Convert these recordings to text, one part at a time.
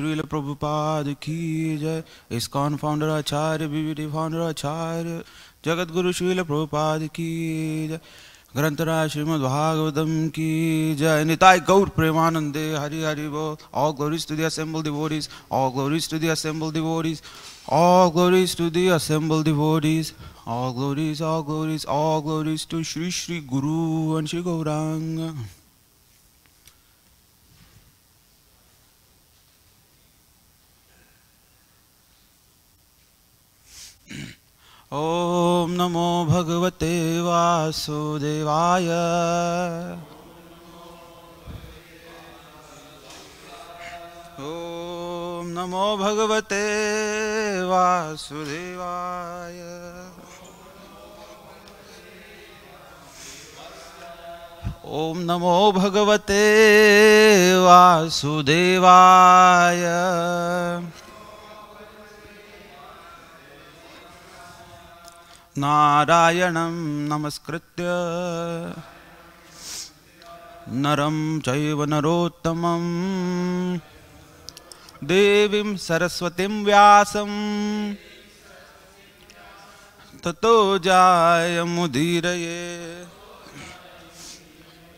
श्रील प्रभुपाद की जय। ISKCON founder आचार्य BVD founder आचार्य जगत गुरु श्रील प्रभुपाद की जय। ग्रंथराज श्रीमद् भागवतम की जय। निताय गौर प्रेमानंदे हरि हरि बोल। All glories to the assembled devotees. All glories to the assembled devotees. All glories to the assembled devotees. All glories, all glories, all glories to Shri Shri Guru and Shri Gauranga. Om Namo Bhagavate Vasudevaya. Om Namo Bhagavate Vasudevaya. Om Namo Bhagavate Vasudevaya. Narayanam Namaskritya Naram Chaiva Narottamam Devim Saraswatim Vyasam Tato Jayamudiraye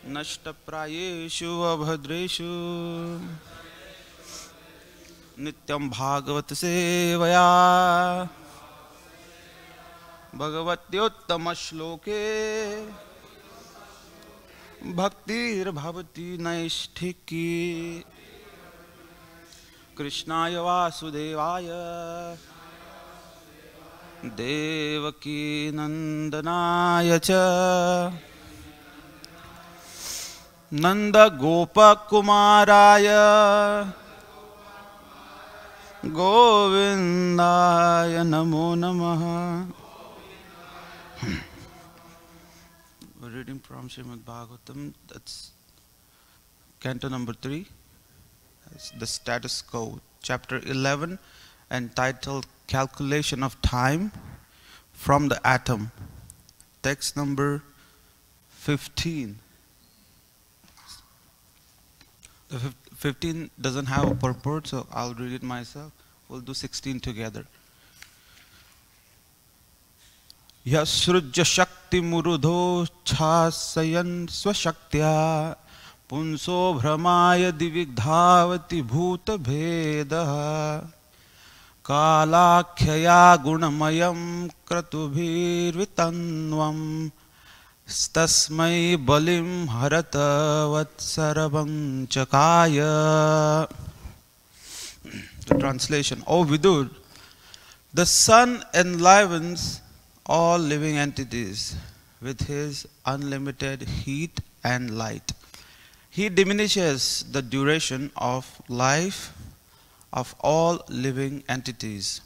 Nashtaprayeshu Abhadreshu Nityam Bhagavat Sevaya Bhagavatyuttama shloke Bhaktir bhavati naisthiki Krishnaya Vasudevaya Devaki Nandanaya cha Nanda Gopa Kumaraya Govindaya Namo Namaha. We're reading from Srimad Bhagavatam, that's canto number 3, that's the status quo, chapter 11, entitled Calculation of Time from the Atom, text number 15. The 15 doesn't have a purport, so I'll read it myself. We'll do 16 together. Yasrujya Shakti Murudho Chasayan Swashaktya Punso Brahmaya Divigdhavati Bhuta Bheda Kalakhyaya Gunamayam Kratubhirvitanvam Stasmai Balim Harata Vatsarabam Chakaya. The translation. O Vidur, the sun enlivens all living entities with his unlimited heat and light. He diminishes the duration of life of all living entities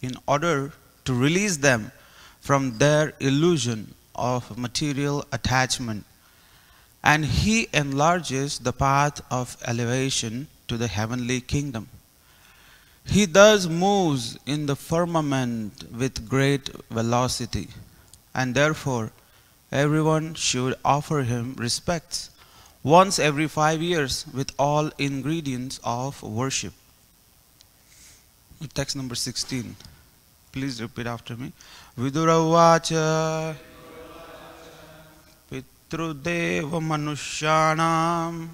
in order to release them from their illusion of material attachment, and he enlarges the path of elevation to the heavenly kingdom. He thus moves in the firmament with great velocity, and therefore everyone should offer him respects once every 5 years with all ingredients of worship. Text number 16. Please repeat after me. Vidura vacha Pitrudeva Manushyanam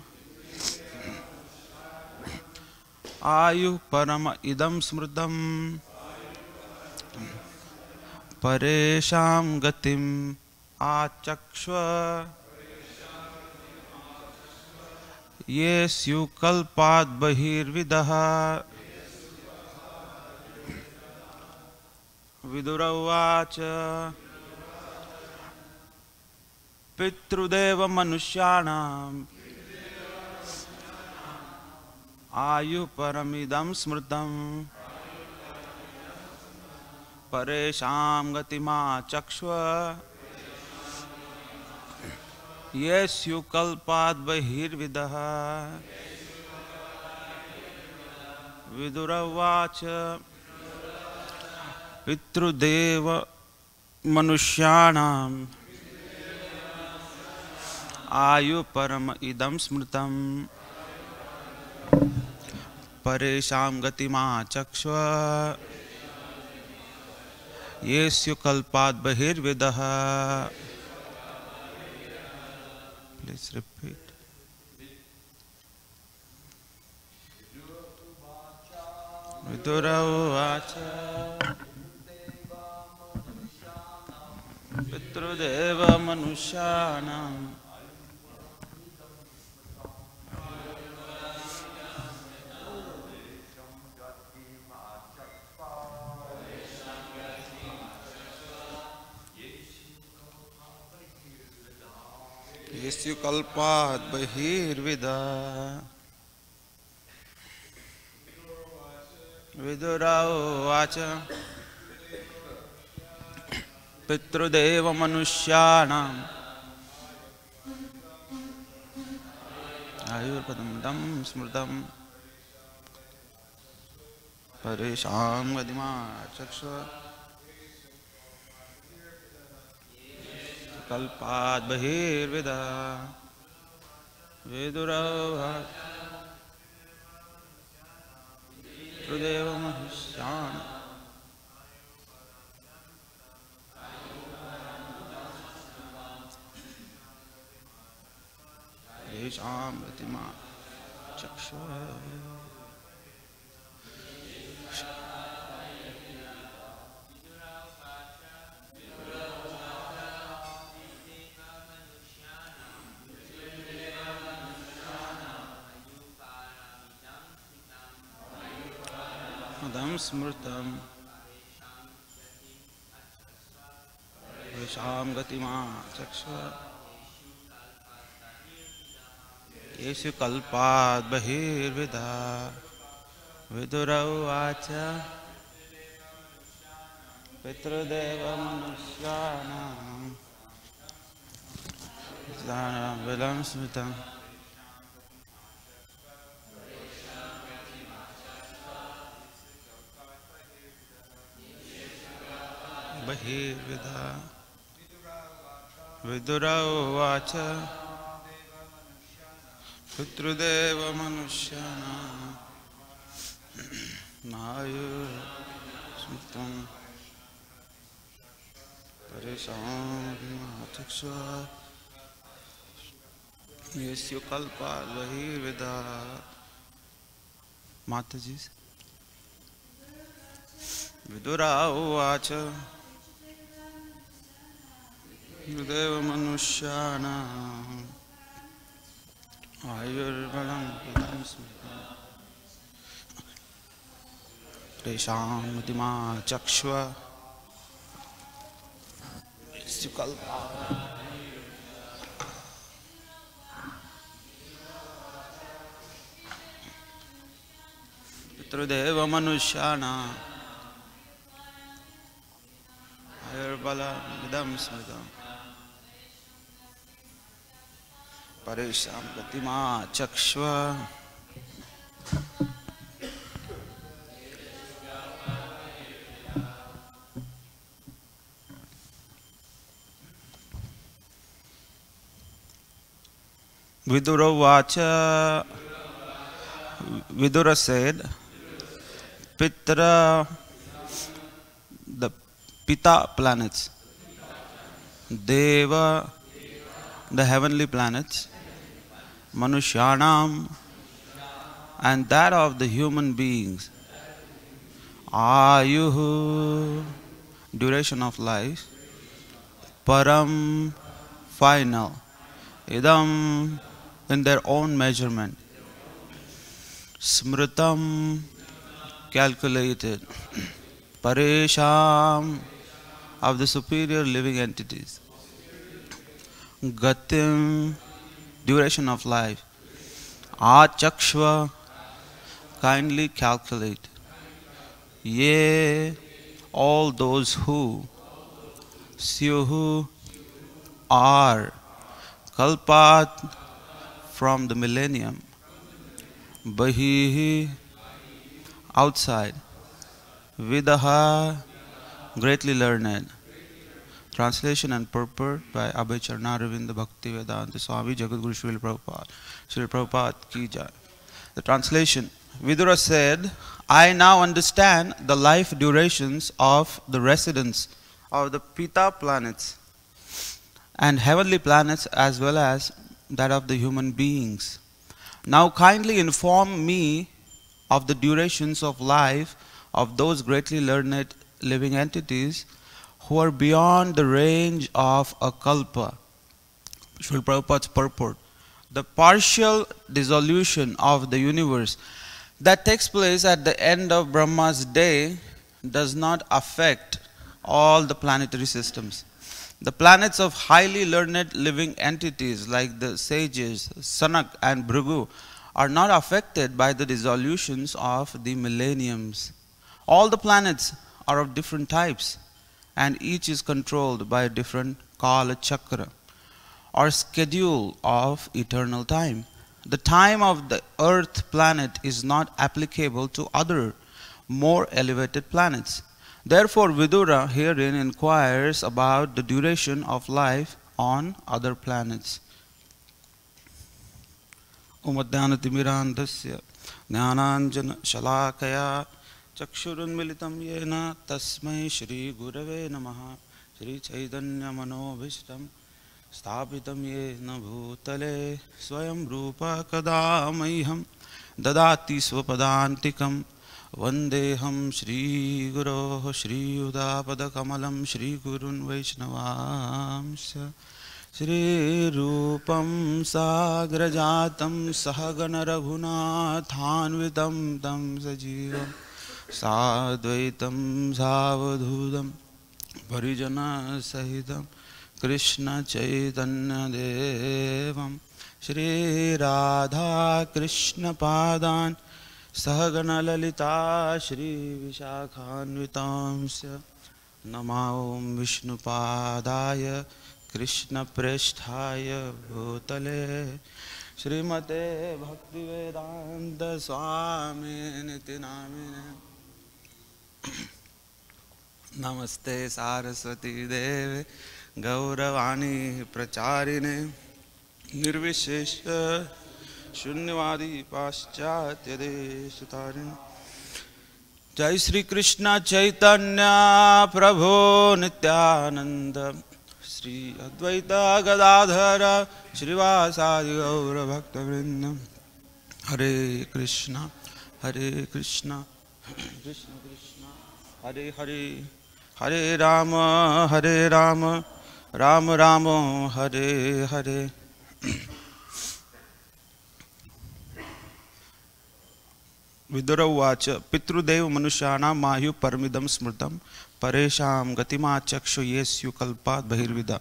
Ayu Parama Idam Smrtam Paresham Gatim Achakshva Yesyu Kalpad Bahirvidaha. Vidura vacha Pitrudeva Manushyanam Ayu Paramidam Smrtam Paresham Gatima Chakshva Yesyu Kalpad Bahirvidaha. Vidura vacha Pitrudeva Manushyanam Ayu Param Idam Smritam परेशां गतिमा चक्ष्व येषु कल्पात् बहिर्विदः. Please repeat. Vidura uvacha Pitrudeva Manushanam Yesyu Kalpat Bahirvida. Vidura uvacha Pitrudeva Manushanam Ayurpadam Dam Smrtam Parisham Gadima Chakshva Kalpat Bahirvida. Vidura Pitrudeva Manushanam Parisham Gadima Chakshva. Dam Smrtam Visham Gatima Chakshva Yeshu Kalpat Bahirvida. Vidura uvacha Pitrudeva Manusyanam Vilam Smritam Bahirvida. Vidura uvacha Pitrudeva Manusyanam Mayur Smritam Parisham Chakshva Yesyu Kalpat Bahirvida. Mataji's Vidura uvacha Pitrudeva Manusyanam Ayurvalam Vidam Smritam Parisham Gatima Chakshva Yesyu Kalpat Pitrudeva Manusyanam Ayurvalam Vidam Smritam Parisham Gatima Chakshva Vidura Vacha. Vidura said, Pitra, the Pita planets, Deva, the heavenly planets, Manushyanam, and that of the human beings, Ayuhu, duration of life, Param, final, Idam, in their own measurement, Smritam, calculated, Paresham, of the superior living entities, Gatim, duration of life, Achakshva, kindly calculate, Ye, all those who, Syuhu, are, Kalpat, from the millennium, Bahihi, outside, Vidaha, greatly learned. Translation and purport by Abhay Charnaravinda Bhakti Vedanta Swami Jagadguru Srila Prabhupada. Srila Prabhupada Ki Jai. The translation Vidura said, I now understand the life durations of the residents of the Pita planets and heavenly planets as well as that of the human beings. Now kindly inform me of the durations of life of those greatly learned living entities who are beyond the range of a kalpa. Srila Prabhupada's purport. The partial dissolution of the universe that takes place at the end of Brahma's day does not affect all the planetary systems. The planets of highly learned living entities like the sages, Sanak and Bhrigu are not affected by the dissolutions of the millenniums. All the planets are of different types and each is controlled by a different Kala Chakra or schedule of eternal time. The time of the earth planet is not applicable to other more elevated planets. Therefore, Vidura herein inquires about the duration of life on other planets. Umadhyanatimmirandasya jnananjana shalakaya chakshurunmilitam yena tasmai Shri Gurave namaha Shri Chaitanya manobhishtam स्थापितं येन भूतले स्वयं रूपा कदा मह्यं ददाति स्वपदान्तिकं वन्देऽहं श्रीगुरोः श्रीयुतापदकमलं श्रीगुरुन् वैष्णवांश्च श्रीरूपं साग्रजातं सहगण रघुनाथान्वितं तं सजीवं साद्वैतं सावधूतं परिजनसहितं Krishna Chaitanya Devam Shri Radha Krishna Padan Sahagana Lalita Shri Vishakhanvitamsya Namahom Vishnu Padaya Krishna Preshthaya Bhutale Srimate Bhaktivedanta Swami Niti Namine Namaste Saraswati Devi Gauravani Pracharine Nirvishesha Shunyavadi Paschatya Deshutarine Jai Sri Krishna Chaitanya Prabhu Nityananda Sri Advaita Gadadhara Srivasadi Gaura Bhakta Vrindam Hare Krishna Krishna Krishna Hare Hare Hare Rama Rama Rama Hare Hare Vidura Uvacha Pitrudev Manushana Mahyu Paramidam Smritam Paresham Gatima Chakshu Yesyu Kalpat Bahirvida.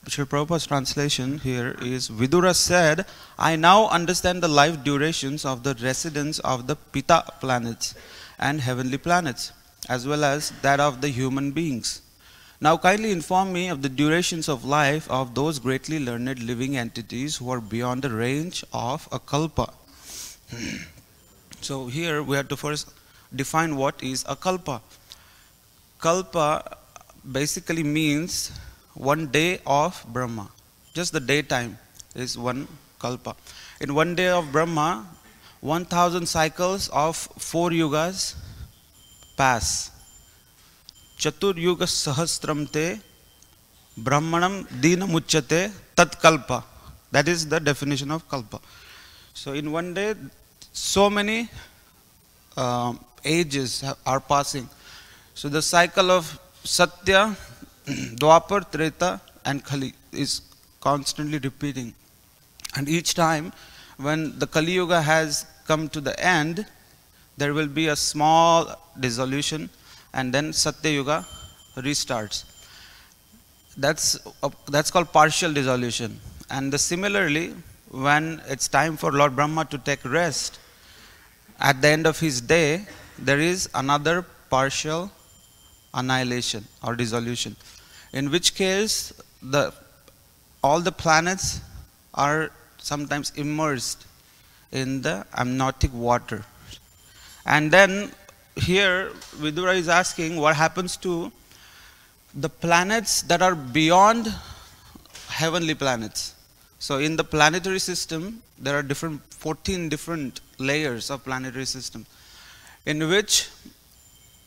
Srila Prabhupada's translation here is Vidura said, I now understand the life durations of the residents of the Pita planets and heavenly planets, as well as that of the human beings. Now kindly inform me of the durations of life of those greatly learned living entities who are beyond the range of a kalpa. So here we have to first define what is a kalpa. Kalpa basically means 1 day of Brahma. Just the daytime is one kalpa. In 1 day of Brahma, 1000 cycles of 4 yugas pass. Chatur yuga sahasram te brahmanam dina muchyate tat kalpa. That is the definition of kalpa. So in 1 day, so many ages are passing. So the cycle of Satya, Dwapar, Treta and Kali is constantly repeating. And each time when the Kali Yuga has come to the end, there will be a small dissolution and then Satya Yuga restarts. That's called partial dissolution. And similarly, when it's time for Lord Brahma to take rest, at the end of his day, there is another partial annihilation or dissolution. In which case, all the planets are sometimes immersed in the amniotic water. And then here Vidura is asking what happens to the planets that are beyond heavenly planets. So in the planetary system there are 14 different layers of planetary system, in which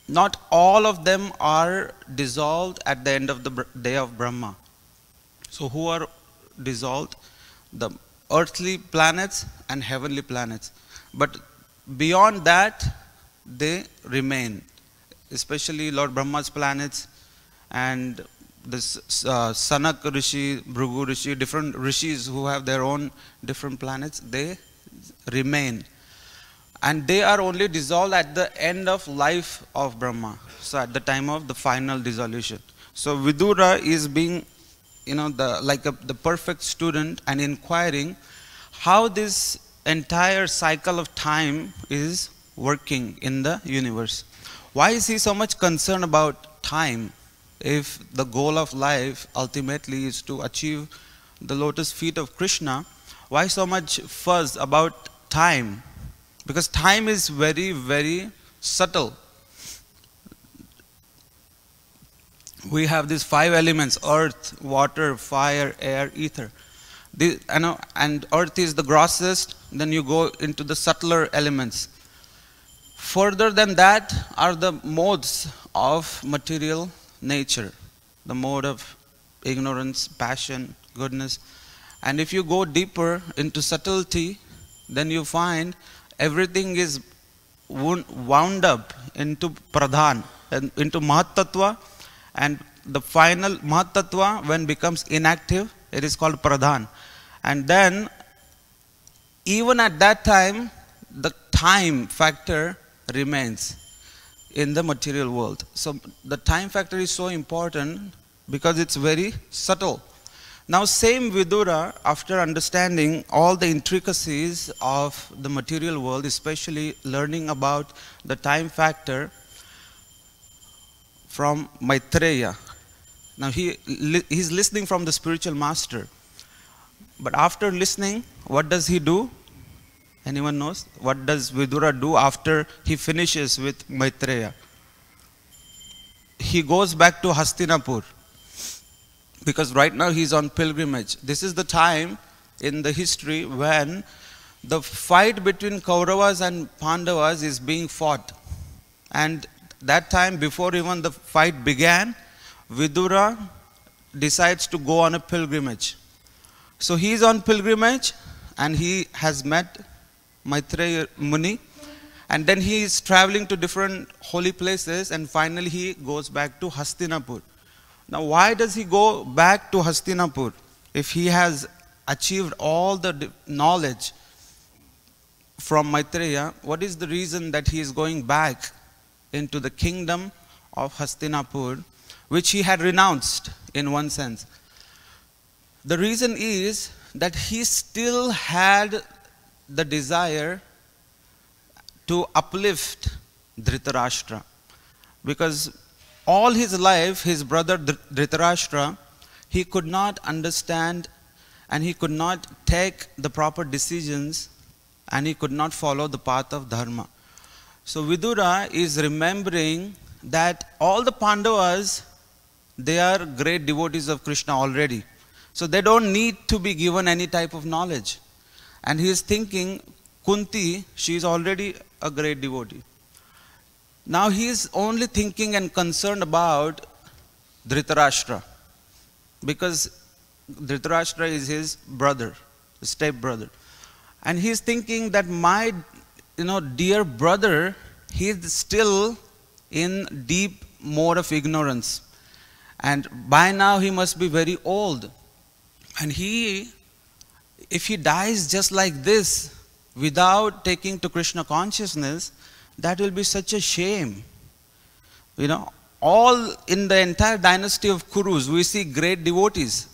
not all of them are dissolved at the end of the day of Brahma. So who are dissolved? The earthly planets and heavenly planets. But beyond that, they remain, especially Lord Brahma's planets and this Sanak Rishi, Bhrigu Rishi, different rishis who have their own different planets, they remain. And they are only dissolved at the end of life of Brahma. So at the time of the final dissolution. So Vidura is being, the perfect student and inquiring how this entire cycle of time is working in the universe. Why is he so much concerned about time if the goal of life ultimately is to achieve the lotus feet of Krishna? Why so much fuss about time? Because time is very, very subtle. We have these 5 elements: earth, water, fire, air, ether. And earth is the grossest, then you go into the subtler elements. Further than that are the modes of material nature, the mode of ignorance, passion, goodness. And if you go deeper into subtlety, then you find everything is wound up into pradhan, and into mahatattva, and the final mahatattva, when becomes inactive, it is called pradhan. And then even at that time, the time factor remains in the material world. So the time factor is so important because it's very subtle. Now same Vidura, after understanding all the intricacies of the material world, especially learning about the time factor from Maitreya. Now he's listening from the spiritual master. But after listening, what does he do? Anyone knows? What does Vidura do after he finishes with Maitreya? He goes back to Hastinapur. Because right now he's on pilgrimage. This is the time in the history when the fight between Kauravas and Pandavas is being fought. And that time, before even the fight began, Vidura decides to go on a pilgrimage. So he is on pilgrimage and he has met Maitreya Muni, and then he is traveling to different holy places, and finally he goes back to Hastinapur. Now why does he go back to Hastinapur if he has achieved all the knowledge from Maitreya? What is the reason that he is going back into the kingdom of Hastinapur, which he had renounced in one sense? The reason is that he still had the desire to uplift Dhritarashtra, because all his life, his brother Dhritarashtra, he could not understand and he could not take the proper decisions and he could not follow the path of Dharma. So Vidura is remembering that all the Pandavas, they are great devotees of Krishna already. So they don't need to be given any type of knowledge. And he is thinking, Kunti, she is already a great devotee. Now he is only thinking and concerned about Dhritarashtra, because Dhritarashtra is his brother, step brother. And he is thinking that my dear brother, he is still in deep mode of ignorance. And by now he must be very old. And if he dies just like this, without taking to Krishna consciousness, that will be such a shame. All in the entire dynasty of Kurus, we see great devotees.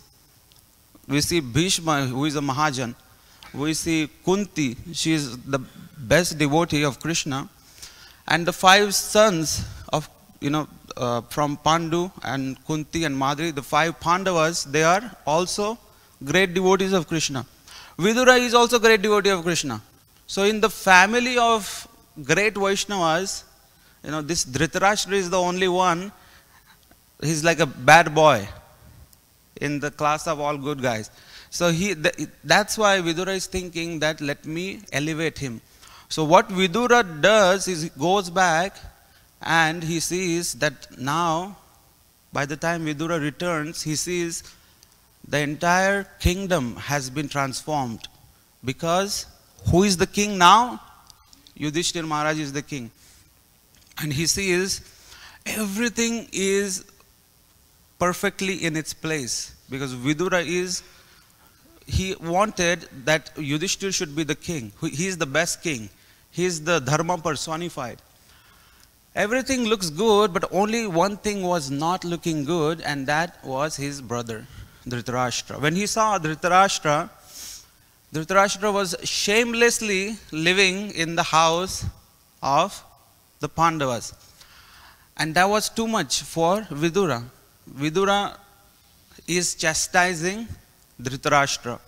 We see Bhishma, who is a Mahajan. We see Kunti, she is the best devotee of Krishna. And the 5 sons of, from Pandu and Kunti and Madri, the 5 Pandavas, they are also great devotees of Krishna. Vidura is also great devotee of Krishna. So in the family of great Vaishnavas, this Dhritarashtra is the only one. He's like a bad boy in the class of all good guys. So that's why Vidura is thinking that let me elevate him. So what Vidura does is he goes back and he sees that now, by the time Vidura returns, he sees the entire kingdom has been transformed. Because who is the king now? Yudhishthira Maharaj is the king. And he sees everything is perfectly in its place. Because Vidura he wanted that Yudhishthira should be the king. He is the best king. He is the dharma personified. Everything looks good, but only one thing was not looking good, and that was his brother, Dhritarashtra. When he saw Dhritarashtra, Dhritarashtra was shamelessly living in the house of the Pandavas. And that was too much for Vidura. Vidura is chastising Dhritarashtra.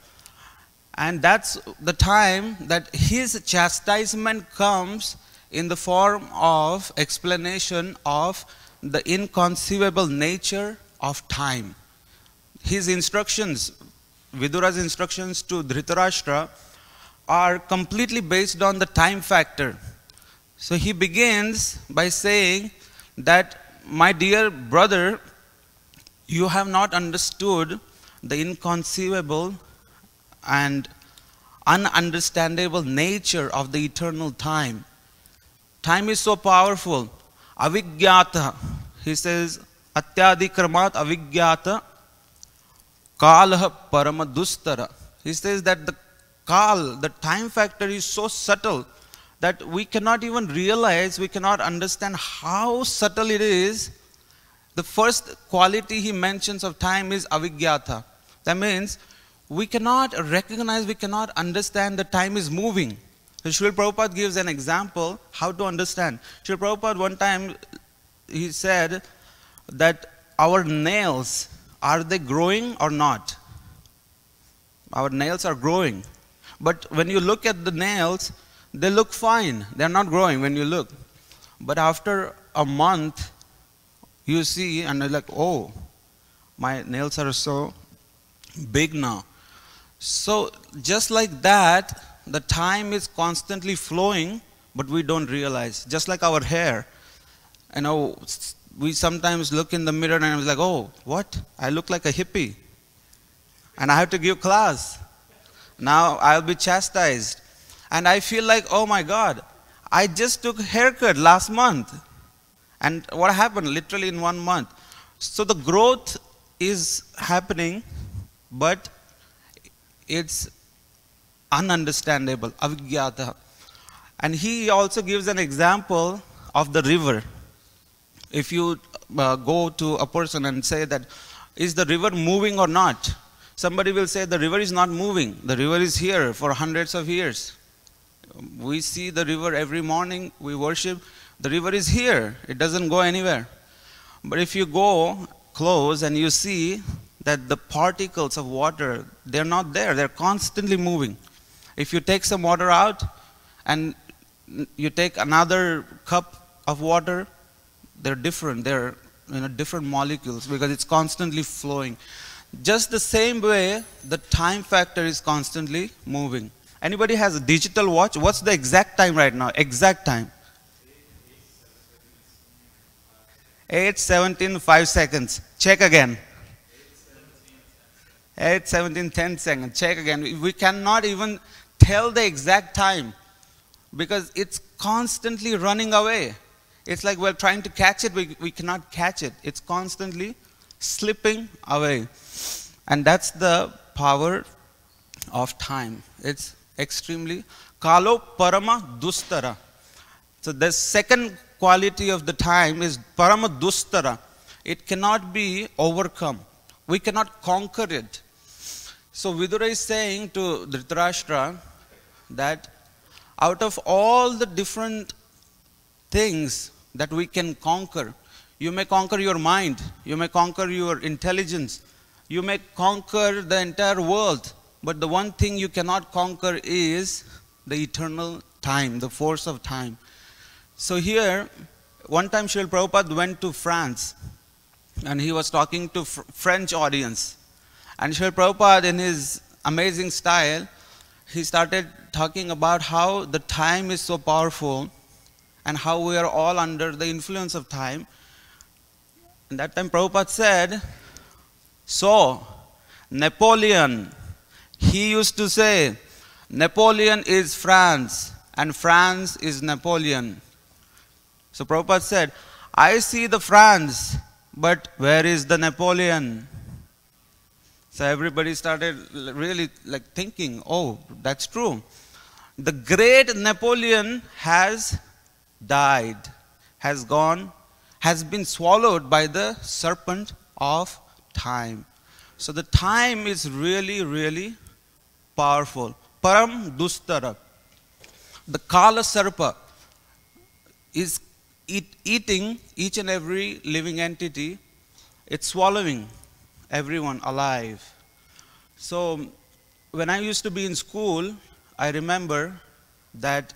And that's the time that his chastisement comes in the form of explanation of the inconceivable nature of time. His instructions, Vidura's instructions to Dhritarashtra, are completely based on the time factor. So he begins by saying that, my dear brother, you have not understood the inconceivable and ununderstandable nature of the eternal time. Time is so powerful. Avigyata. He says, Atyadikramat avigyata kalah paramadustara. He says that the time factor is so subtle that we cannot even realize, we cannot understand how subtle it is. The first quality he mentions of time is avigyata. That means we cannot recognize, we cannot understand that time is moving. So Srila Prabhupada gives an example how to understand. Srila Prabhupada one time, he said that our nails, are they growing or not? Our nails are growing. But when you look at the nails, they look fine. They're not growing when you look. But after a month, you see and you're like, oh, my nails are so big now. So just like that, the time is constantly flowing, but we don't realize. Just like our hair. You know, we sometimes look in the mirror and it's like, oh, what? I look like a hippie. And I have to give class. Now I'll be chastised. And I feel like, oh my God, I just took a haircut last month. And what happened? Literally in 1 month. So the growth is happening, but it's ununderstandable, avigyata. And he also gives an example of the river. If you go to a person and say that, is the river moving or not? Somebody will say the river is not moving. The river is here for hundreds of years. We see the river every morning, we worship. The river is here. It doesn't go anywhere. But if you go close and you see that the particles of water, they're not there. They're constantly moving. If you take some water out and you take another cup of water, they're different. They're different molecules because it's constantly flowing. Just the same way, the time factor is constantly moving. Anybody has a digital watch? What's the exact time right now? Exact time. 8:17, 5 seconds. Check again. 8:17, 10 seconds. Check again. We cannot even tell the exact time because it's constantly running away. It's like we're trying to catch it. We cannot catch it. It's constantly slipping away. And that's the power of time. It's extremely kalo parama dustara. So the second quality of the time is parama dustara. It cannot be overcome. We cannot conquer it. So Vidura is saying to Dhritarashtra that out of all the different things that we can conquer, you may conquer your mind, you may conquer your intelligence, you may conquer the entire world, but the one thing you cannot conquer is the eternal time, the force of time. So here, one time Srila Prabhupada went to France and he was talking to French audience. And Srila Prabhupada, in his amazing style, he started talking about how the time is so powerful and how we are all under the influence of time. And that time Prabhupada said, so Napoleon, he used to say, Napoleon is France and France is Napoleon. So Prabhupada said, I see the France, but where is the Napoleon? So everybody started really like thinking, oh, that's true. The great Napoleon has died, has gone, has been swallowed by the serpent of time. So the time is really, really powerful. Param Dustara. The Kala Sarpa is eating each and every living entity. It's swallowing everyone alive. So when I used to be in school, I remember that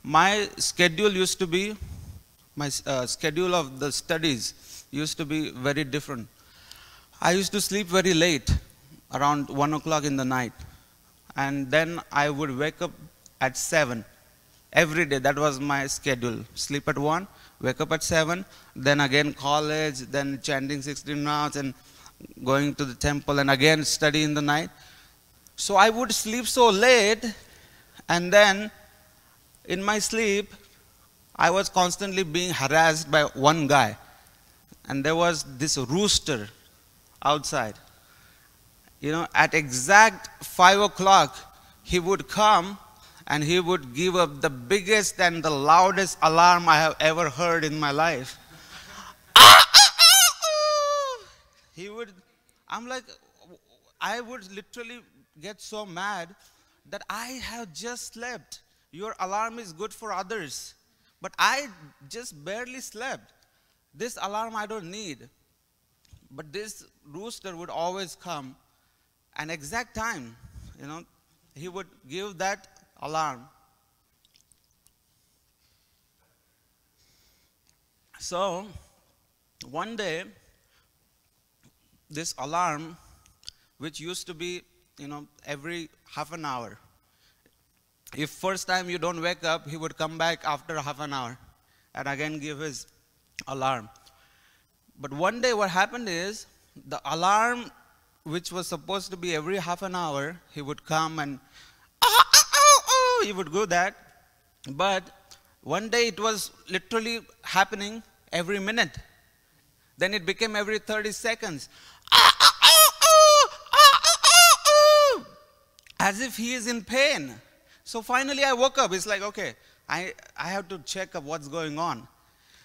my schedule used to be, my schedule of the studies used to be very different. I used to sleep very late, around 1 o'clock in the night. And then I would wake up at 7. Every day, that was my schedule. Sleep at 1, wake up at 7, then again college, then chanting 16 rounds and going to the temple and again study in the night. So I would sleep so late, and then in my sleep, I was constantly being harassed by one guy. And there was this rooster outside. You know, at exact 5 o'clock, he would come and he would give up the biggest and the loudest alarm I have ever heard in my life. He would, I'm like, I would literally get so mad that I have just slept. Your alarm is good for others, but I just barely slept. This alarm I don't need. But this rooster would always come, an exact time, you know, he would give that alarm. So, one day, this alarm, which used to be, you know, every half an hour. If first time you don't wake up, he would come back after half an hour and again give his alarm. But one day what happened is, the alarm which was supposed to be every half an hour, he would come and he would do that. But one day it was literally happening every minute. Then it became every 30 seconds. As if he is in pain. So finally I woke up. It's like, okay, I have to check up what's going on.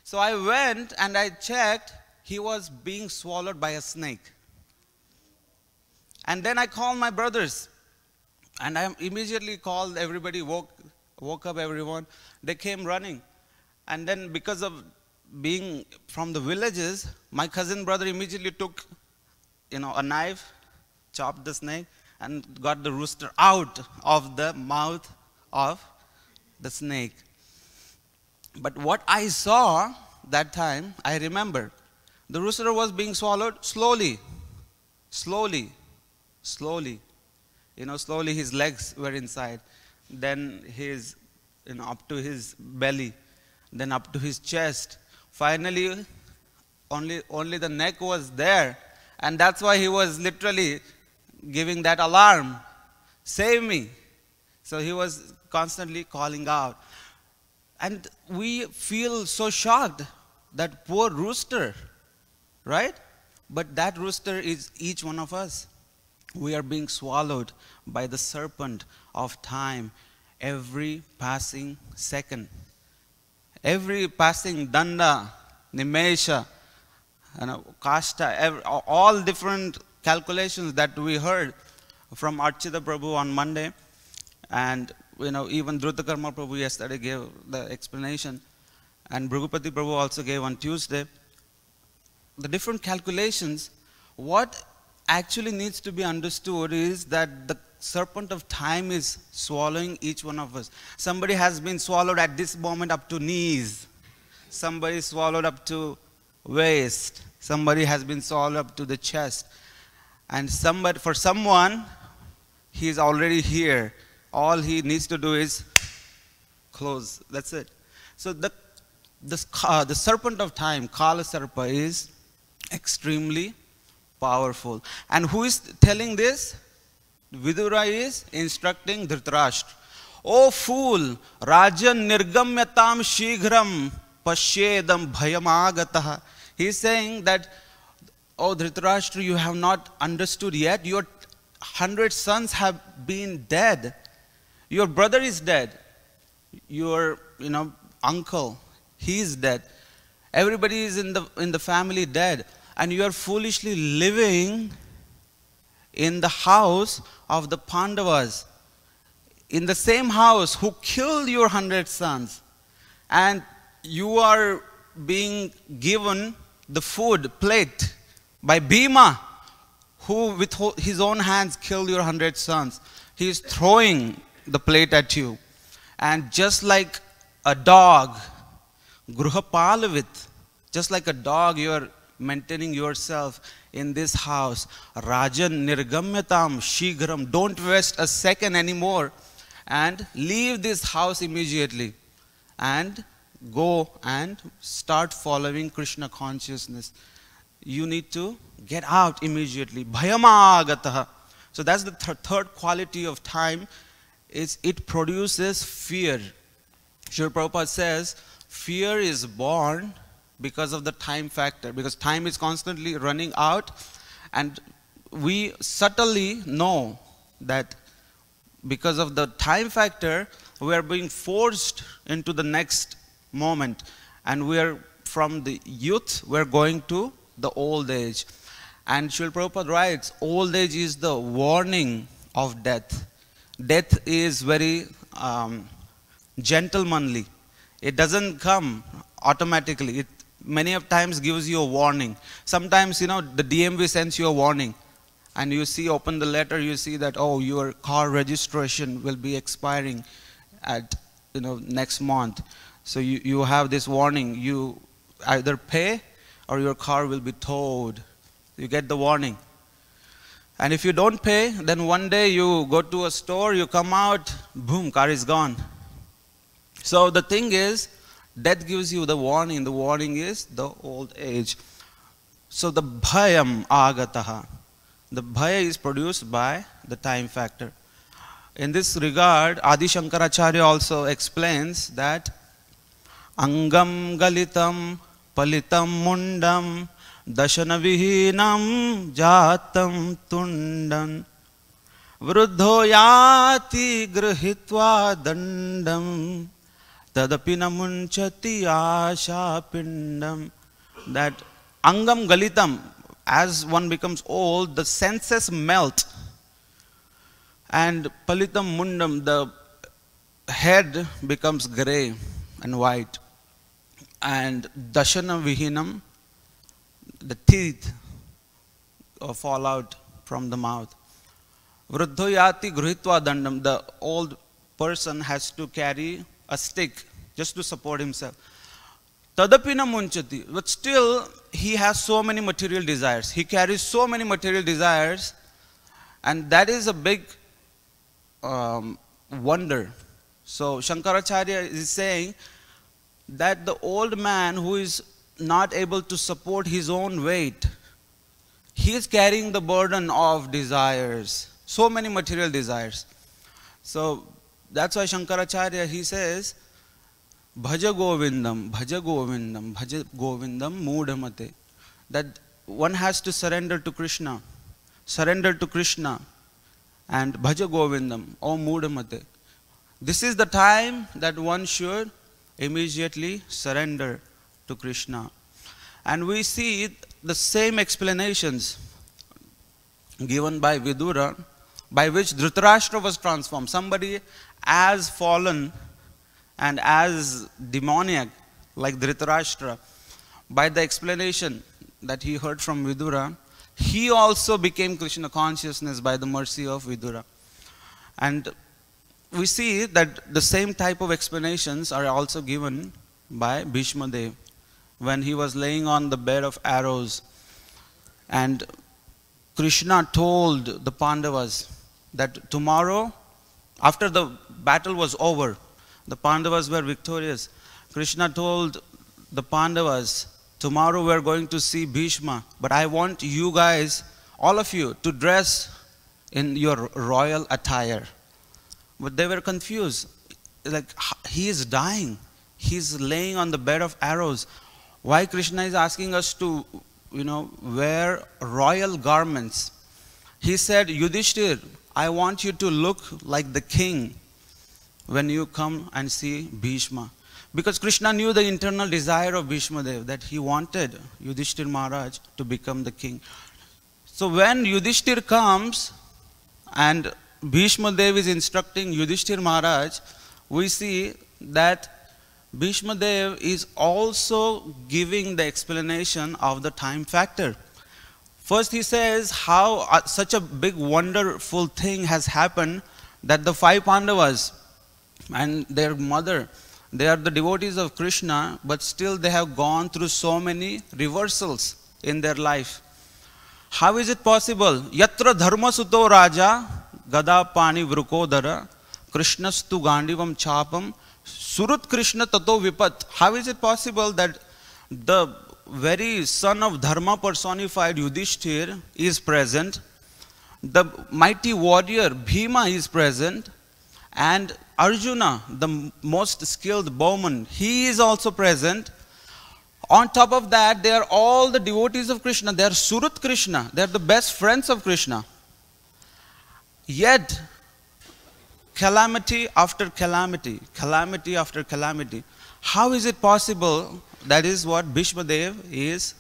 So I went and I checked. He was being swallowed by a snake. And then I called my brothers. And I immediately called everybody, woke up everyone. They came running. And then because of being from the villages, my cousin brother immediately took, you know, a knife, chopped the snake, and got the rooster out of the mouth of the snake. But what I saw that time, I remember, the rooster was being swallowed slowly, slowly, slowly. You know, slowly his legs were inside, then his, you know, up to his belly, then up to his chest. Finally, only the neck was there, and that's why he was literally giving that alarm, save me. So he was constantly calling out. And we feel so shocked, that poor rooster, right? But that rooster is each one of us. We are being swallowed by the serpent of time every passing second. Every passing danda, nimesha, kashta, all different calculations that we heard from Archita Prabhu on Monday, and you know, even Drutakarma Prabhu yesterday gave the explanation, and Bhragupati Prabhu also gave on Tuesday. The different calculations, what actually needs to be understood is that the serpent of time is swallowing each one of us. Somebody has been swallowed at this moment up to knees. Somebody swallowed up to waist. Somebody has been swallowed up to the chest. And for someone, he is already here. All he needs to do is close. That's it. So the serpent of time, Kala Sarpa, is extremely powerful. And who is telling this? Vidura is instructing Dhritarashtra. O fool, Rajan nirgamyatam shighram pashyedam bhayamagataha. He is saying that, oh Dhritarashtra, you have not understood yet. Your 100 sons have been dead. Your brother is dead. Your uncle, he is dead. Everybody is in the family dead. And you are foolishly living in the house of the Pandavas, in the same house who killed your 100 sons. And you are being given the food plate by Bhima, who with his own hands killed your 100 sons. He is throwing the plate at you. And just like a dog, Gruhapalavit, just like a dog, you are maintaining yourself in this house. Rajan nirgamyatam shighram. Don't waste a second anymore and leave this house immediately and go and start following Krishna consciousness. You need to get out immediately. Bhayamagataha. So that's the third quality of time, is it produces fear. Srila Prabhupada says fear is born because of the time factor, because time is constantly running out, and we subtly know that because of the time factor, we are being forced into the next moment, and we are from the youth, we are going to the old age. And Srila Prabhupada writes, old age is the warning of death. Death is very gentlemanly. It doesn't come automatically. It many of times gives you a warning. Sometimes, the DMV sends you a warning, and you see, open the letter, you see that, oh, your car registration will be expiring at, next month. So you have this warning. You either pay or your car will be towed. You get the warning. And if you don't pay, then one day you go to a store, you come out, boom, car is gone. So the thing is, death gives you the warning. The warning is the old age. So the bhayam agataha. The bhaya is produced by the time factor. In this regard, Adi Shankaracharya also explains that angam galitam palitam mundam dashana vihinam jatam tundan vruddho yati grihitva dandam tadapi namunchati asha pindam. That angam galitam, as one becomes old, the senses melt. And palitam mundam, the head becomes grey and white. And dashana vihinam, the teeth fall out from the mouth. Vruddho yati grihitva dandam, the old person has to carry a stick just to support himself. Tadapina munchati, but still he has so many material desires. He carries so many material desires, and that is a big wonder. So Shankaracharya is saying that the old man who is not able to support his own weight, he is carrying the burden of desires, so many material desires. So that's why Shankaracharya, he says, Bhaja Govindam, Bhaja Govindam, Bhaja Govindam Mudhamate. That one has to surrender to Krishna. Surrender to Krishna. And Bhaja Govindam, O Mudhamate. This is the time that one should immediately surrender to Krishna. And we see the same explanations given by Vidura, by which Dhritarashtra was transformed. Somebody as fallen and as demoniac like Dhritarashtra, by the explanation that he heard from Vidura, he also became Krishna consciousness by the mercy of Vidura. And we see that the same type of explanations are also given by Bhishma Dev when he was laying on the bed of arrows. And Krishna told the Pandavas that tomorrow After the battle was over, the Pandavas were victorious. Krishna told the Pandavas, tomorrow we are going to see Bhishma, but I want you guys, all of you, to dress in your royal attire. But they were confused. Like, he is dying. He's laying on the bed of arrows. Why Krishna is asking us to, wear royal garments? He said, Yudhishthir, I want you to look like the king when you come and see Bhishma. Because Krishna knew the internal desire of Bhishma Dev, that he wanted Yudhishthir Maharaj to become the king. So when Yudhishthir comes and Bhishma Dev is instructing Yudhishthir Maharaj, we see that Bhishma Dev is also giving the explanation of the time factor. First he says how such a big wonderful thing has happened that the 5 Pandavas and their mother, they are the devotees of Krishna, but still they have gone through so many reversals in their life. How is it possible? Yatra dharma suto raja gada pani vrukodara krishnastu gandivam chapam surut krishna tato vipat. How is it possible that the very son of dharma personified Yudhishthir is present, the mighty warrior Bhima is present, and Arjuna, the most skilled bowman, he is also present. On top of that, they are all the devotees of Krishna. They are Surat Krishna. They are the best friends of Krishna. Yet, calamity after calamity, calamity after calamity. How is it possible? That is what Bhishma Dev is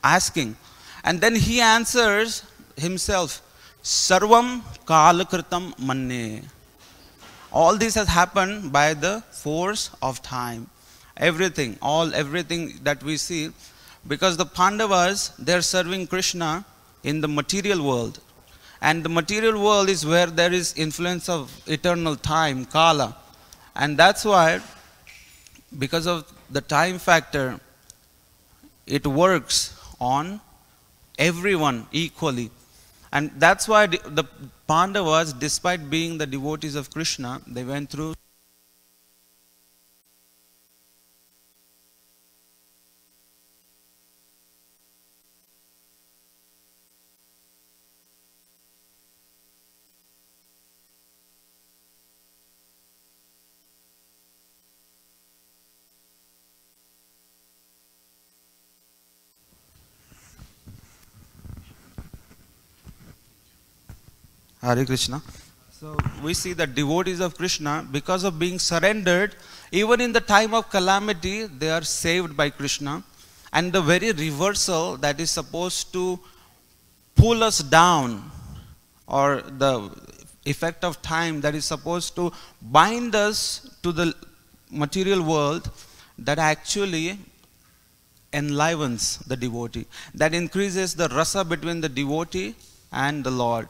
asking. And then he answers himself, Sarvam Kalakritam Manne. All this has happened by the force of time. Everything that we see, because the Pandavas, they are serving Krishna in the material world. And the material world is where there is influence of eternal time, Kala. And that's why, because of the time factor, it works on everyone equally. And that's why the Pandavas, despite being the devotees of Krishna, they went through Hare Krishna. So we see that devotees of Krishna, because of being surrendered, even in the time of calamity, they are saved by Krishna. And the very reversal that is supposed to pull us down, or the effect of time that is supposed to bind us to the material world, that actually enlivens the devotee. That increases the rasa between the devotee and the Lord,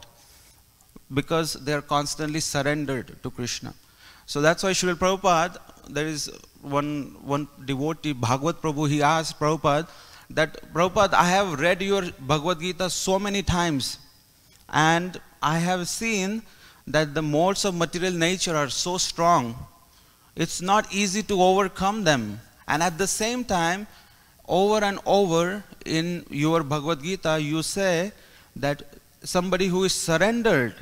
because they are constantly surrendered to Krishna. So that's why Srila Prabhupada, there is one devotee, Bhagavad Prabhu, he asked Prabhupada that, Prabhupada, I have read your Bhagavad Gita so many times, and I have seen that the modes of material nature are so strong, it's not easy to overcome them. And at the same time, over and over in your Bhagavad Gita, you say that somebody who is surrendered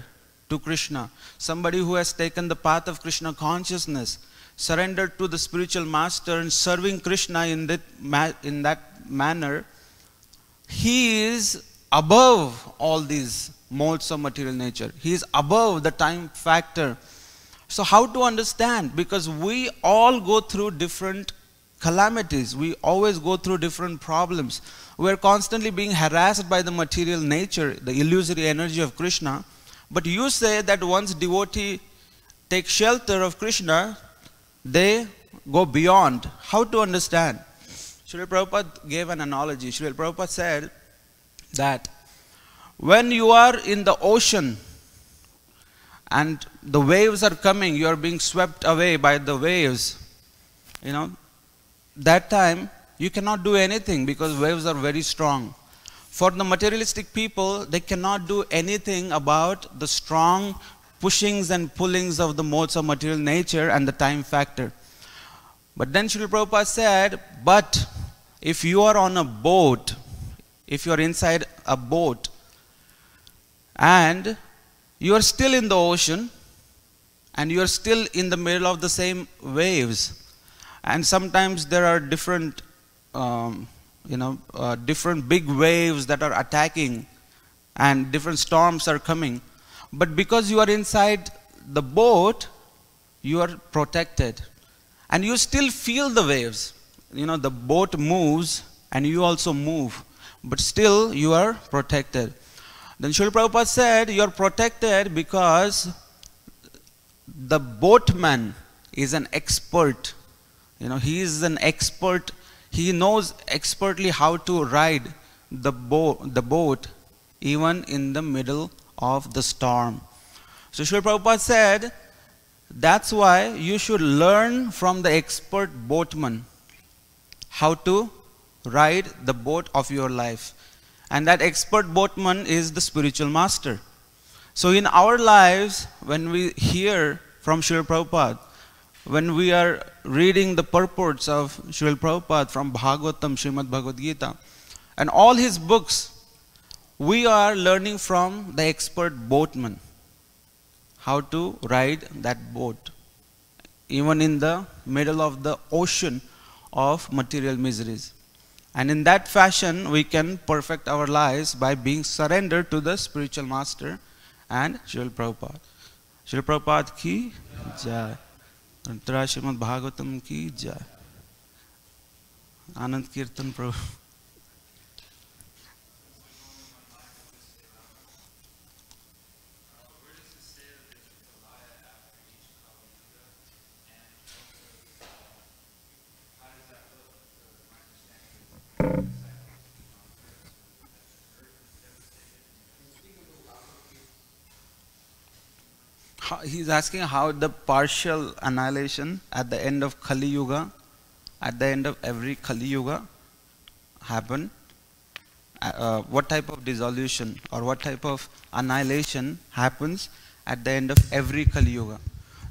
to Krishna, somebody who has taken the path of Krishna consciousness, surrendered to the spiritual master and serving Krishna in that manner, he is above all these modes of material nature. He is above the time factor. So how to understand? Because we all go through different calamities. We always go through different problems. We are constantly being harassed by the material nature, the illusory energy of Krishna. But you say that once devotee take shelter of Krishna, they go beyond. How to understand? Srila Prabhupada gave an analogy. Srila Prabhupada said that when you are in the ocean and the waves are coming, you are being swept away by the waves, that time you cannot do anything because waves are very strong. For the materialistic people, they cannot do anything about the strong pushings and pullings of the modes of material nature and the time factor. But then Srila Prabhupada said, but if you are on a boat, if you are inside a boat and you are still in the ocean and you are still in the middle of the same waves, and sometimes there are different different big waves that are attacking and different storms are coming, but because you are inside the boat, you are protected and you still feel the waves. The boat moves and you also move, but still you are protected. Then Srila Prabhupada said, you are protected because the boatman is an expert. He is an expert. He knows expertly how to ride the boat even in the middle of the storm. So Srila Prabhupada said, that's why you should learn from the expert boatman how to ride the boat of your life. And that expert boatman is the spiritual master. So in our lives, when we hear from Srila Prabhupada, when we are reading the purports of Srila Prabhupada from Bhagavatam, Srimad Bhagavad Gita, and all his books, we are learning from the expert boatman how to ride that boat, even in the middle of the ocean of material miseries. And in that fashion, we can perfect our lives by being surrendered to the spiritual master and Srila Prabhupada. Srila Prabhupada ki jai. Antara Srimad Bhagavatam ki jai. Anand Kirtan Prabhu. He's asking how the partial annihilation at the end of Kali Yuga, at the end of every Kali Yuga happen. What type of dissolution or what type of annihilation happens at the end of every Kali Yuga.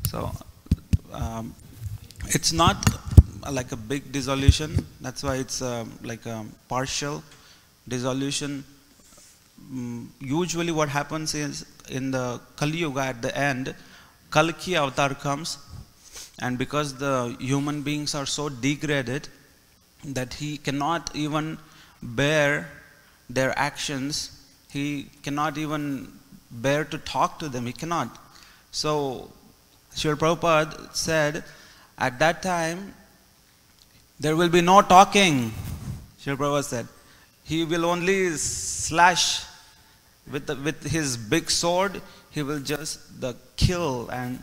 So it's not like a big dissolution. That's why it's like a partial dissolution. Usually what happens is in the Kali Yuga at the end, Kalki avatar comes, and because the human beings are so degraded that he cannot even bear their actions, he cannot even bear to talk to them, he cannot. So Srila Prabhupada said, at that time there will be no talking. Srila Prabhupada said, he will only slash with his big sword. He will just kill and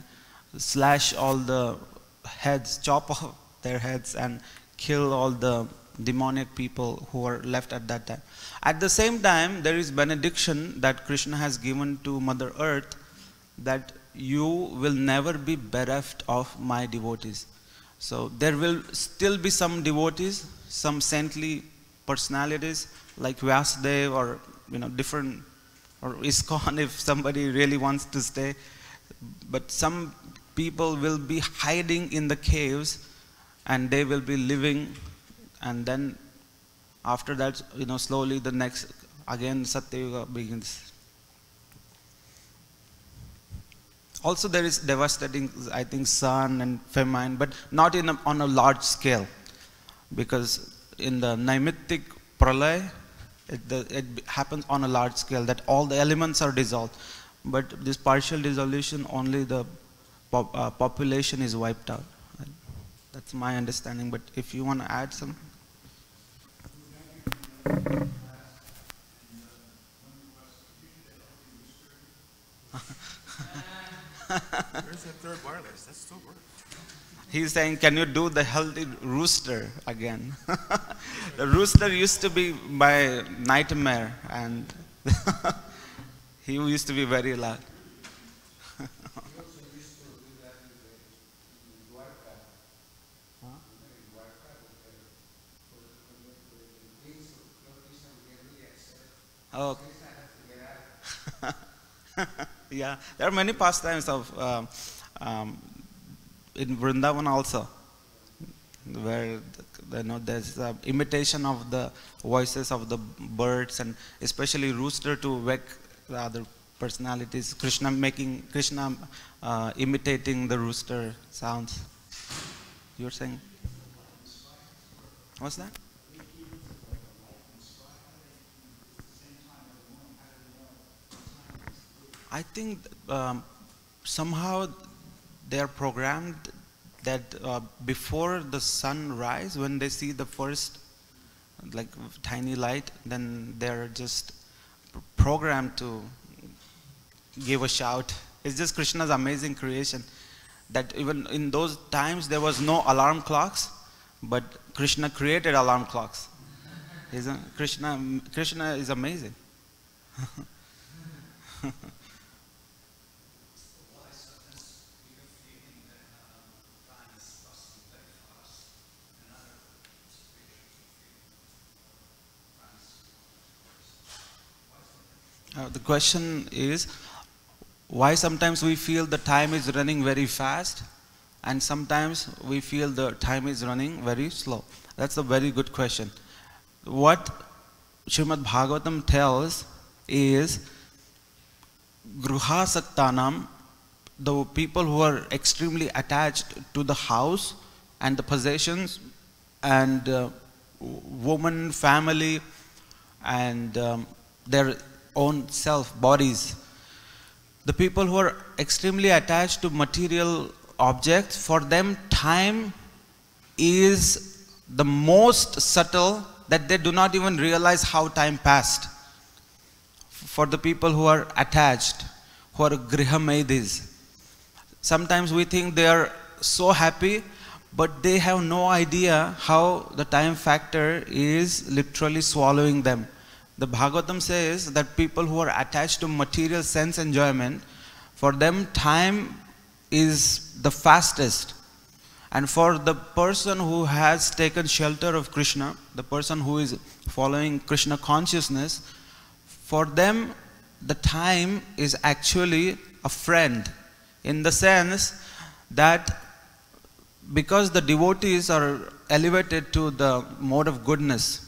slash all the heads, chop off their heads and kill all the demonic people who are left at that time. At the same time, there is benediction that Krishna has given to Mother Earth, that you will never be bereft of my devotees. So there will still be some devotees, some saintly personalities like Vyasdev or different, or ISKCON if somebody really wants to stay. But some people will be hiding in the caves and they will be living, and then after that, slowly the next, again Satyuga begins. Also there is devastating, I think, sun and famine, but not on a large scale, because in the Naimittic Pralay, it happens on a large scale, that all the elements are dissolved. But this partial dissolution, only the population is wiped out. That's my understanding, but if you want to add some. Where's that third wireless? That's still working. He's saying, can you do the healthy rooster again? The rooster used to be my nightmare, and he used to be very loud. Oh. Yeah, there are many pastimes of in Vrindavan also, where there's imitation of the voices of the birds, and especially rooster to wake the other personalities. Krishna imitating the rooster sounds. You're saying? What's that? I think somehow they are programmed that before the sunrise, when they see the first like tiny light, then they're just programmed to give a shout. It's just Krishna's amazing creation that even in those times there was no alarm clocks, but Krishna created alarm clocks. Krishna is amazing. The question is, why sometimes we feel the time is running very fast and sometimes we feel the time is running very slow? That's a very good question. What Srimad Bhagavatam tells is, Gruhasaktanam, the people who are extremely attached to the house and the possessions and woman, family, and their own self, bodies. The people who are extremely attached to material objects, for them time is the most subtle that they do not even realize how time passed. For the people who are attached, who are grihamedis, sometimes we think they are so happy, but they have no idea how the time factor is literally swallowing them. The Bhagavatam says that people who are attached to material sense enjoyment, for them time is the fastest. And for the person who has taken shelter of Krishna, the person who is following Krishna consciousness, for them the time is actually a friend, in the sense that because the devotees are elevated to the mode of goodness,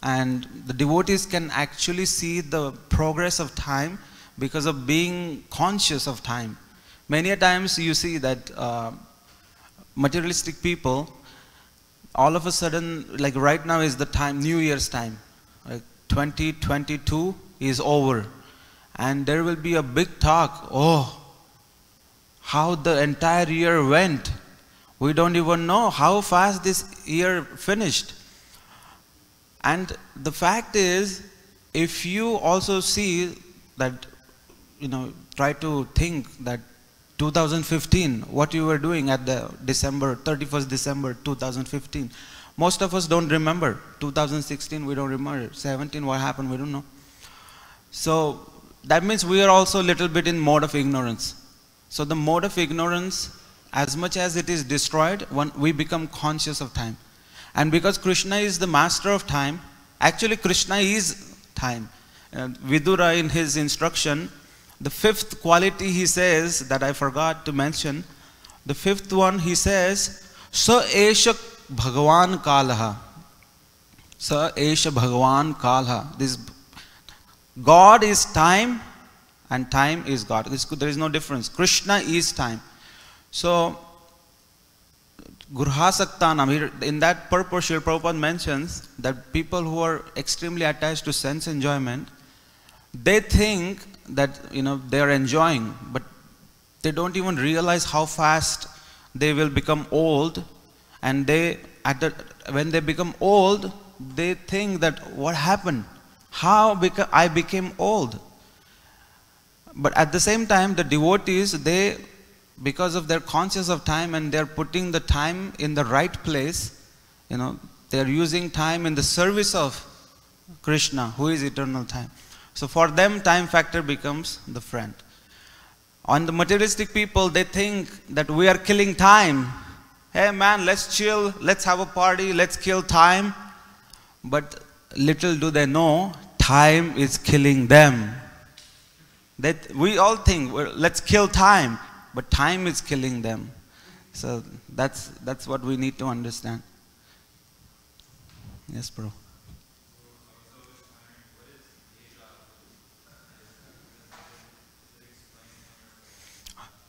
and the devotees can actually see the progress of time because of being conscious of time. Many a times you see that materialistic people, all of a sudden, like right now is the time, New Year's time, like 2022 is over, and there will be a big talk, oh, how the entire year went. We don't even know how fast this year finished. And the fact is, if you also see that, try to think that 2015, what you were doing at the 31st December 2015. Most of us don't remember. 2016, we don't remember. 17, what happened, we don't know. So that means we are also a little bit in mode of ignorance. So the mode of ignorance, as much as it is destroyed, when we become conscious of time. And because Krishna is the master of time, actually Krishna is time. Vidura, in his instruction, the fifth quality he says, that I forgot to mention, the fifth one he says, Sa Esha Bhagavan Kalaha. Sa Esha Bhagavan Kalaha. This God is time and time is God. There is no difference. Krishna is time. So, Gurhasaktanam, in that purpose, Srila Prabhupada mentions that people who are extremely attached to sense enjoyment, they think that they are enjoying, but they don't even realize how fast they will become old. And when they become old, they think that what happened? How I became old? But at the same time, the devotees, because of their conscious of time and they're putting the time in the right place, they're using time in the service of Krishna, who is eternal time. So for them, time factor becomes the friend. On the materialistic people, they think that we are killing time. Hey man, let's chill, let's have a party, let's kill time. But little do they know, time is killing them. That we all think, well, let's kill time, but time is killing them. So that's what we need to understand. Yes, bro.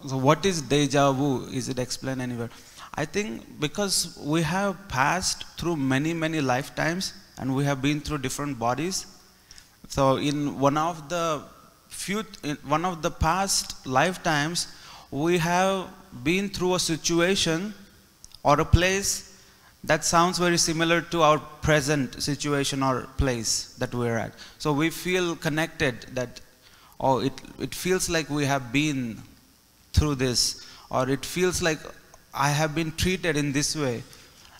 So what is deja vu? Is it explained anywhere? I think because we have passed through many lifetimes and we have been through different bodies. So in one of the past lifetimes, we have been through a situation or a place that sounds very similar to our present situation or place that we're at. So we feel connected that, oh, it feels like we have been through this, or it feels like I have been treated in this way.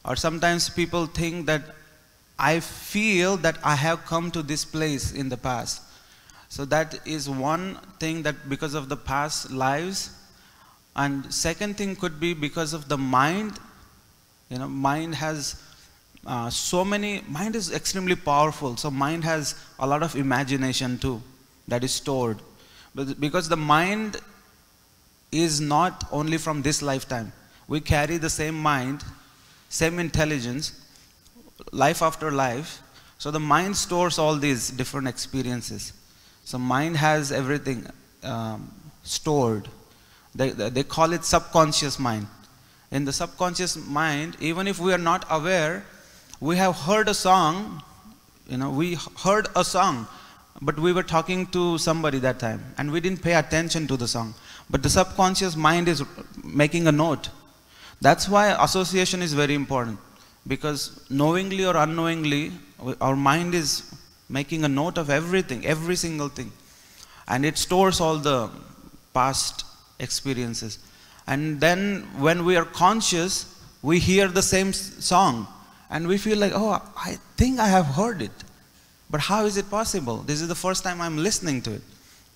Or sometimes people think that I feel that I have come to this place in the past. So that is one thing, that because of the past lives. And second thing could be because of the mind. Mind has mind is extremely powerful. So mind has a lot of imagination too that is stored. But because the mind is not only from this lifetime. We carry the same mind, same intelligence, life after life. So the mind stores all these different experiences. So mind has everything stored. They call it subconscious mind. In the subconscious mind, even if we are not aware, we have heard a song, we heard a song, but we were talking to somebody that time and we didn't pay attention to the song. But the subconscious mind is making a note. That's why association is very important, because knowingly or unknowingly, our mind is making a note of everything, every single thing. And it stores all the past experiences. And then when we are conscious, we hear the same song and we feel like, oh, I think I have heard it. But how is it possible? This is the first time I'm listening to it.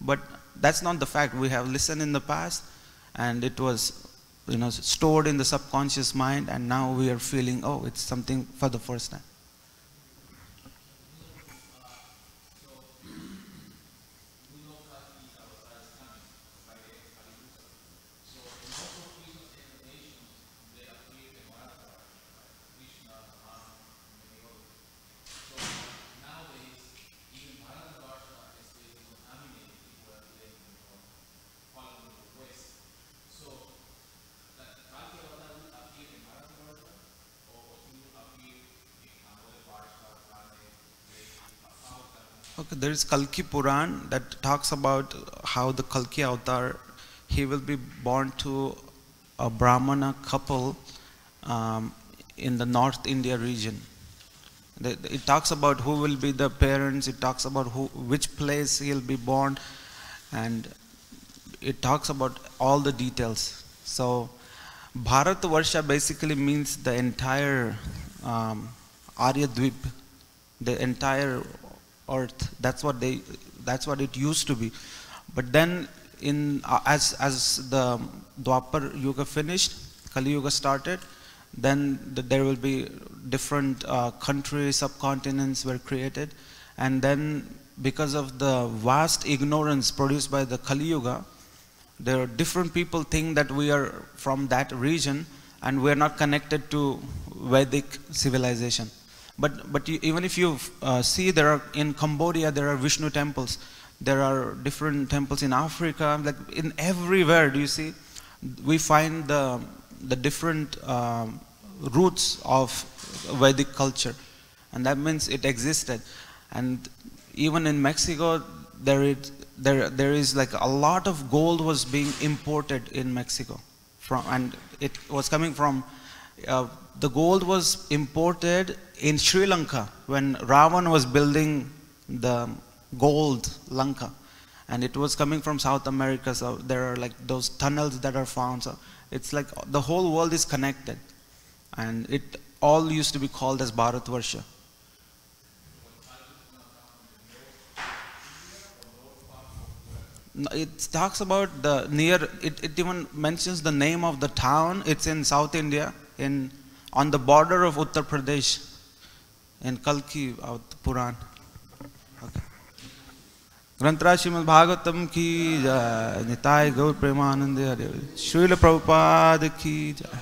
But that's not the fact. We have listened in the past and it was stored in the subconscious mind, and now we are feeling, oh, it's something for the first time. Okay, there is Kalki Puran that talks about how the Kalki avatar, he will be born to a Brahmana couple in the North India region. It talks about who will be the parents, it talks about which place he'll be born, and it talks about all the details. So Bharatvarsha basically means the entire Aryadvip, the entire earth. That's what it used to be. But then as the Dwapar Yuga finished, Kali Yuga started, then there will be different countries, subcontinents were created, and then because of the vast ignorance produced by the Kali Yuga, there are different people think that we are from that region and we are not connected to Vedic civilization. But even if you see, there are in Cambodia, there are Vishnu temples. There are different temples in Africa. Like in everywhere, do you see? We find the different roots of Vedic culture, and that means it existed. And even in Mexico, there is like a lot of gold was being imported in Mexico, and it was coming from. The gold was imported in Sri Lanka when Ravan was building the gold Lanka, and it was coming from South America. So there are like those tunnels that are found. So it's like the whole world is connected, and it all used to be called as Bharatvarsha. It talks about the near. It even mentions the name of the town. It's in South India, on the border of Uttar Pradesh, in Kalki Puran. Okay. ग्रंथराज Shrimad Bhagavatam की जय, निताय गौर प्रेमानंद हरे, श्रील प्रभुपाद की जय।